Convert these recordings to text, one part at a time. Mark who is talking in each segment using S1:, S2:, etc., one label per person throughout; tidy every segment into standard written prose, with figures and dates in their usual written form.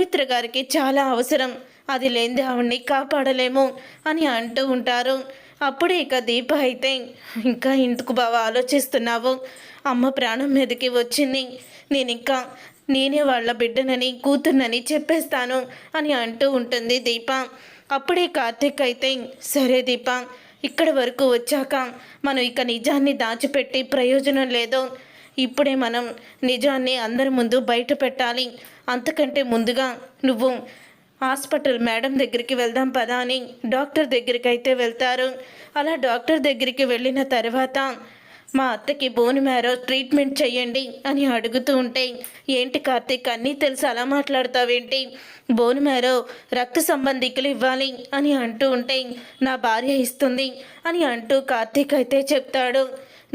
S1: సుమిత్ర గారికి చాలా అవసరం. అది లేనిదే ఆవిడ్ని కాపాడలేము అని అంటూ ఉంటారు. అప్పుడే ఇక దీప అయితే, ఇంకా ఎందుకు బావ ఆలోచిస్తున్నావు? అమ్మ ప్రాణం మీదకి వచ్చింది. నేనింకా నేనే వాళ్ళ బిడ్డనని కూతుర్నని చెప్పేస్తాను అని అంటూ ఉంటుంది దీప. అప్పుడే కార్తీక్ అయితే, సరే దీప, ఇక్కడి వరకు వచ్చాక మనం ఇక నిజాన్ని దాచిపెట్టి ప్రయోజనం లేదు. ఇప్పుడే మనం నిజాన్ని అందరి ముందు బయట పెట్టాలి. అంతకంటే ముందుగా నువ్వు హాస్పిటల్ మేడం దగ్గరికి వెళ్దాం పదా అని డాక్టర్ దగ్గరికి అయితే వెళ్తారు. అలా డాక్టర్ దగ్గరికి వెళ్ళిన తర్వాత మా అత్తకి బోన్ మ్యారో ట్రీట్మెంట్ చెయ్యండి అని అడుగుతూ ఉంటే, ఏంటి కార్తీక్ అన్నీ తెలిసి అలా మాట్లాడతావేంటి? బోన్ మ్యారో రక్త సంబంధికులు ఇవ్వాలి అని అంటూ ఉంటే, నా భార్య ఇస్తుంది అని అంటూ కార్తీక్ అయితే చెప్తాడు.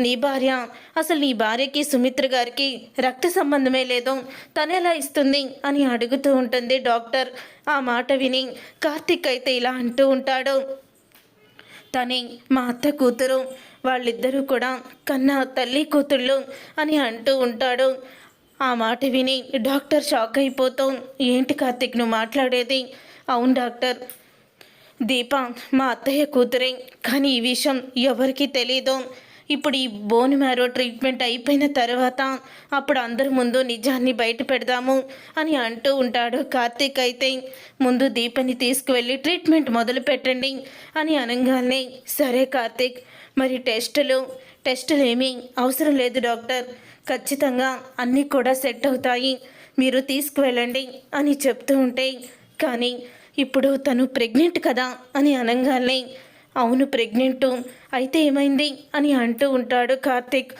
S1: నీ భార్య? అసలు నీ భార్యకి సుమిత్ర గారికి రక్త సంబంధమే లేదు, తనెలా ఇస్తుంది అని అడుగుతూ ఉంటుంది డాక్టర్. ఆ మాట విని కార్తీక్ అయితే ఇలా అంటూ ఉంటాడు, తనే మా అత్త కూతురు, వాళ్ళిద్దరూ కూడా కన్నా తల్లి కూతుళ్ళు అని అంటూ ఉంటాడు. ఆ మాట విని డాక్టర్ షాక్ అయిపోతాం. ఏంటి కార్తీక్ నువ్వు మాట్లాడేది? అవును డాక్టర్, దీప మా అత్తయ్య కూతురే, కానీ ఈ విషయం ఎవరికీ తెలీదు. ఇప్పుడు ఈ బోన్ మ్యారో ట్రీట్మెంట్ అయిపోయిన తర్వాత అప్పుడు అందరి ముందు నిజాన్ని బయట పెడదాము అని అంటూ ఉంటాడు కార్తీక్ అయితే. ముందు దీపని తీసుకువెళ్ళి ట్రీట్మెంట్ మొదలు పెట్టండి అని అనగానే, సరే కార్తీక్, మరి టెస్టులు ఏమీ అవసరం లేదు డాక్టర్, ఖచ్చితంగా అన్నీ కూడా సెట్ అవుతాయి, మీరు తీసుకువెళ్ళండి అని చెప్తూ ఉంటే, కానీ ఇప్పుడు తను ప్రెగ్నెంట్ కదా అని అనగానే, అవును ప్రెగ్నెంటు, అయితే ఏమైంది అని అంటూ ఉంటాడు కార్తీక్.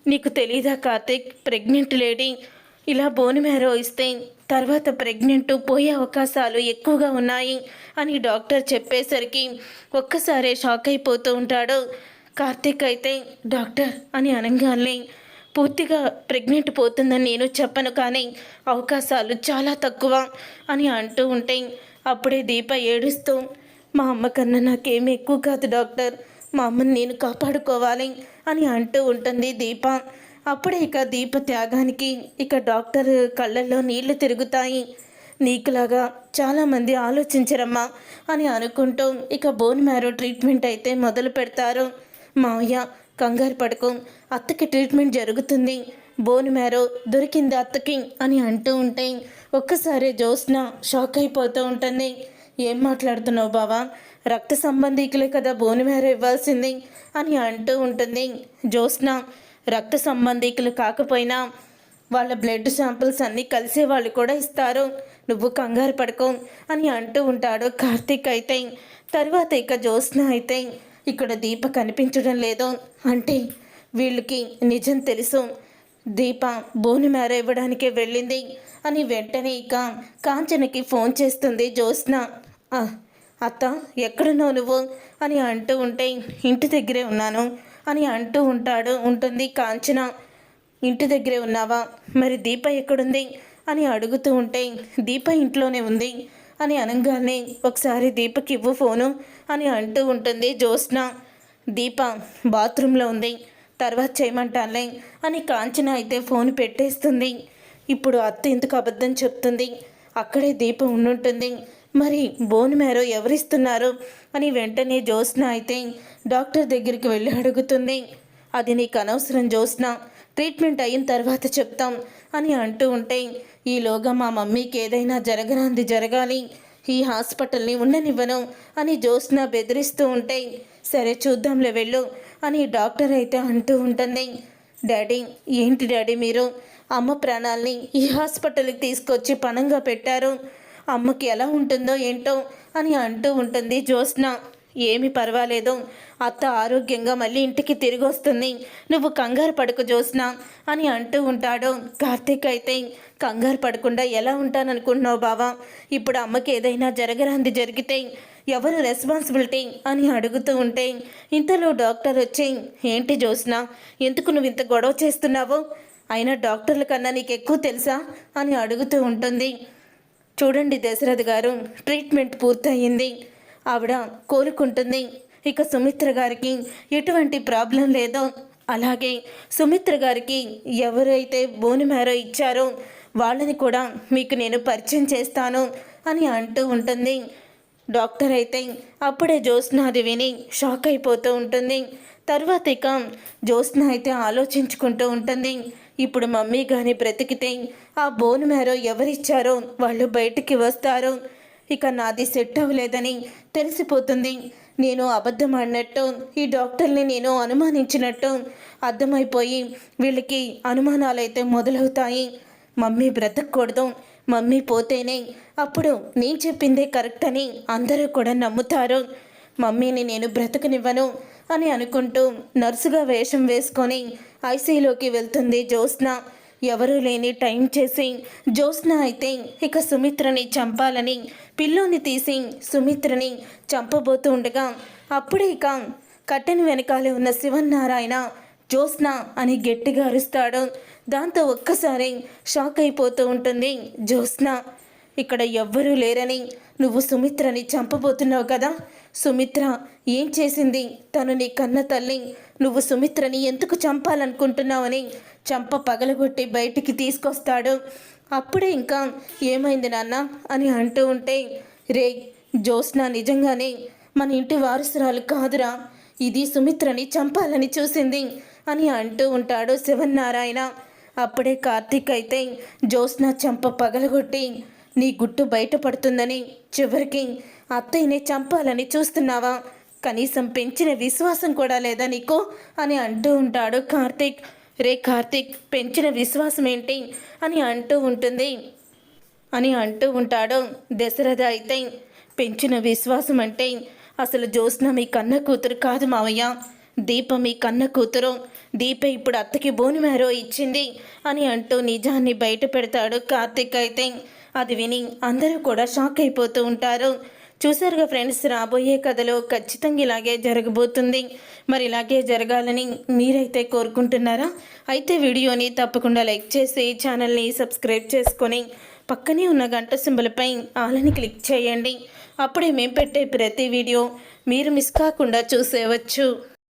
S1: నీకు తెలీదా కార్తీక్, ప్రెగ్నెంట్ లేడీ ఇలా బోన్ మ్యారో ఇస్తే తర్వాత ప్రెగ్నెంట్ పోయే అవకాశాలు ఎక్కువగా ఉన్నాయి అని డాక్టర్ చెప్పేసరికి ఒక్కసారే షాక్ అయిపోతూ ఉంటాడు కార్తీక్ అయితే. డాక్టర్ అని అనగానే, పూర్తిగా ప్రెగ్నెంట్ పోతుందని నేను చెప్పను, కానీ అవకాశాలు చాలా తక్కువ అని అంటూ ఉంటే, అప్పుడే దీప ఏడుస్తూ, మా అమ్మ కన్నా నాకేమీ ఎక్కువ కాదు డాక్టర్, మా అమ్మని నేను కాపాడుకోవాలి అని అంటూ ఉంటుంది దీప. అప్పుడే ఇక దీప త్యాగానికి ఇక డాక్టర్ కళ్ళల్లో నీళ్లు తిరుగుతాయి. నీకులాగా చాలామంది ఆలోచించరమ్మా అని అనుకుంటూ ఇక బోన్ మ్యారో ట్రీట్మెంట్ అయితే మొదలు పెడతారు. మావయ్య కంగారు పడుకో, అత్తకి ట్రీట్మెంట్ జరుగుతుంది, బోన్ మ్యారో దొరికింది అత్తకి అని అంటూ ఉంటే ఒక్కసారి జ్యోత్స్న షాక్ అయిపోతూ ఉంటుంది. ఏం మాట్లాడుతున్నావు బావా, రక్త సంబంధికులే కదా బోన్ మ్యారో ఇవ్వాల్సింది అని అంటూ ఉంటుంది జ్యోత్స్న. రక్త సంబంధికులు కాకపోయినా వాళ్ళ బ్లడ్ శాంపిల్స్ అన్నీ కలిసే వాళ్ళు కూడా ఇస్తారు, నువ్వు కంగారు పడుకో అని అంటూ ఉంటాడు కార్తీక్ అయితే. తర్వాత ఇక జ్యోత్స్న అయితే, ఇక్కడ దీప కనిపించడం లేదు అంటే వీళ్ళకి నిజం తెలుసు, దీప బోన్ మ్యారో ఇవ్వడానికే వెళ్ళింది అని వెంటనే ఇక కాంచనకి ఫోన్ చేస్తుంది జ్యోత్స్న. అత్త ఎక్కడున్నావు నువ్వు అని అంటూ ఉంటే, ఇంటి దగ్గరే ఉన్నాను అని అంటూ ఉంటుంది కాంచన. ఇంటి దగ్గరే ఉన్నావా, మరి దీప ఎక్కడుంది అని అడుగుతూ ఉంటే, దీప ఇంట్లోనే ఉంది అని అనగానే, ఒకసారి దీపకి ఇవ్వు ఫోను అని అంటూ ఉంటుంది జ్యోత్స్న. దీప బాత్రూంలో ఉంది, తర్వాత చేయమంటానులే అని కాంచన అయితే ఫోన్ పెట్టేస్తుంది. ఇప్పుడు అత్త ఎందుకు అబద్ధం చెప్తుంది, అక్కడే దీప ఉండుంటుంది, మరి బోన్ మ్యారో ఎవరిస్తున్నారు అని వెంటనే జ్యోత్స్న అయితే డాక్టర్ దగ్గరికి వెళ్ళి అడుగుతుంది. అది నీకు అనవసరం జ్యోత్స్న, ట్రీట్మెంట్ అయిన తర్వాత చెప్తాం అని అంటూ ఉంటే, ఈలోగా మా మమ్మీకి ఏదైనా జరగరాంది జరగాలి, ఈ హాస్పిటల్ని ఉండనివ్వను అని జ్యోత్స్న బెదిరిస్తూ ఉంటే, సరే చూద్దాంలే వెళ్ళు అని డాక్టర్ అయితే అంటూ ఉంటుంది. డాడీ ఏంటి డాడీ మీరు అమ్మ ప్రాణాల్ని ఈ హాస్పిటల్కి తీసుకొచ్చి పణంగా పెట్టారు, అమ్మకి ఎలా ఉంటుందో ఏంటో అని అంటూ ఉంటుంది జ్యోత్స్న. ఏమి పర్వాలేదు, అత్త ఆరోగ్యంగా మళ్ళీ ఇంటికి తిరిగి వస్తుంది, నువ్వు కంగారు పడుకు జ్యోత్స్న అని అంటూ ఉంటాడు కార్తీక్ అయితే. కంగారు పడకుండా ఎలా ఉంటాననుకుంటున్నావు బావా, ఇప్పుడు అమ్మకి ఏదైనా జరగరాంది జరిగితే ఎవరు రెస్పాన్సిబిలిటీ అని అడుగుతూ ఉంటే, ఇంతలో డాక్టర్ వచ్చి, ఏంటి జ్యోత్స్న ఎందుకు నువ్వు ఇంత గొడవ చేస్తున్నావు, అయినా డాక్టర్ల కన్నా నీకు ఎక్కువ తెలుసా అని అడుగుతూ ఉంటుంది. చూడండి దశరథ్ గారు, ట్రీట్మెంట్ పూర్తయింది, ఆవిడ కోలుకుంటుంది, ఇక సుమిత్ర గారికి ఎటువంటి ప్రాబ్లం లేదో, అలాగే సుమిత్ర గారికి ఎవరైతే బోన్ మ్యారో ఇచ్చారో వాళ్ళని కూడా మీకు నేను పరిచయం చేస్తాను అని అంటూ ఉంటుంది. డాక్టర్ అయితే అప్పుడే జ్యోత్స్న అది విని షాక్ అయిపోతూ ఉంటుంది. తర్వాత ఇక జ్యోత్స్న అయితే ఆలోచించుకుంటూ ఉంటుంది. ఇప్పుడు మమ్మీ కానీ బ్రతికితే ఆ బోన్ మ్యారో ఎవరిచ్చారో వాళ్ళు బయటికి వస్తారు. ఇక నాది సెట్ అవ్వలేదని తెలిసిపోతుంది. నేను అబద్ధం ఆడినట్టు ఈ డాక్టర్ని నేను అనుమానించినట్టు అర్థమైపోయి వీళ్ళకి అనుమానాలైతే మొదలవుతాయి. మమ్మీ బ్రతకూడదు, మమ్మీ పోతేనే అప్పుడు నేను చెప్పిందే కరెక్ట్ అని అందరూ కూడా నమ్ముతారు. మమ్మీని నేను బ్రతకనివ్వను అని అనుకుంటూ నర్సుగా వేషం వేసుకొని ఐసీయూలోకి వెళ్తుంది జ్యోత్స్న. ఎవరూ లేని టైం చేసి జ్యోత్స్న అయితే ఇక సుమిత్రని చంపాలని పిల్లోని తీసి సుమిత్రని చంపబోతూ ఉండగా అప్పుడే ఇక కట్టెని వెనకాలే ఉన్న శివన్నారాయణ జ్యోత్స్న అని గట్టిగా అరుస్తాడు. దాంతో ఒక్కసారి షాక్ అయిపోతూ ఉంటుంది జ్యోత్స్న. ఇక్కడ ఎవ్వరూ లేరని నువ్వు సుమిత్రని చంపబోతున్నావు కదా? సుమిత్ర ఏం చేసింది? తను నీ కన్న తల్లి. నువ్వు సుమిత్రని ఎందుకు చంపాలనుకుంటున్నావని చంప పగలగొట్టి బయటికి తీసుకొస్తాడు. అప్పుడే ఇంకా ఏమైంది నాన్న అని అంటూ ఉంటే, రే జ్యోత్స్న నిజంగానే మన ఇంటి వారసురాలు కాదురా, ఇది సుమిత్రని చంపాలని చూసింది అని అంటూ ఉంటాడు శివన్నారాయణ. అప్పుడే కార్తీక్ అయితే జ్యోత్స్న చంప పగలగొట్టి నీ గుట్టు బయటపడుతుందని చివరికి అత్తయ్యని చంపాలని చూస్తున్నావా? కనీసం పెంచిన విశ్వాసం కూడా లేదా నీకు అని అంటూ ఉంటాడు కార్తీక్. రే కార్తీక్, పెంచిన విశ్వాసం ఏంటి అని అంటూ ఉంటాడు దశరథ అయితే. పెంచిన విశ్వాసం అంటే అసలు జ్యోత్స్న మీ కన్న కూతురు కాదు మావయ్య, దీప మీ కన్న కూతురు. దీప ఇప్పుడు అత్తకి బోన్ మ్యారో ఇచ్చింది అని అంటూ నిజాన్ని బయట పెడతాడు కార్తీక్ అయితే. అది విని అందరూ కూడా షాక్ అయిపోతూ ఉంటారు. చూసారుగా ఫ్రెండ్స్, రాబోయే కథలో ఖచ్చితంగా ఇలాగే జరగబోతుంది. మరి ఇలాగే జరగాలని మీరైతే కోరుకుంటున్నారా? అయితే వీడియోని తప్పకుండా లైక్ చేసి ఛానల్ని సబ్స్క్రైబ్ చేసుకొని పక్కనే ఉన్న గంట సింబల్పై ఆలని క్లిక్ చేయండి. అప్పుడే మేము పెట్టే ప్రతి వీడియో మీరు మిస్ కాకుండా చూసేవచ్చు.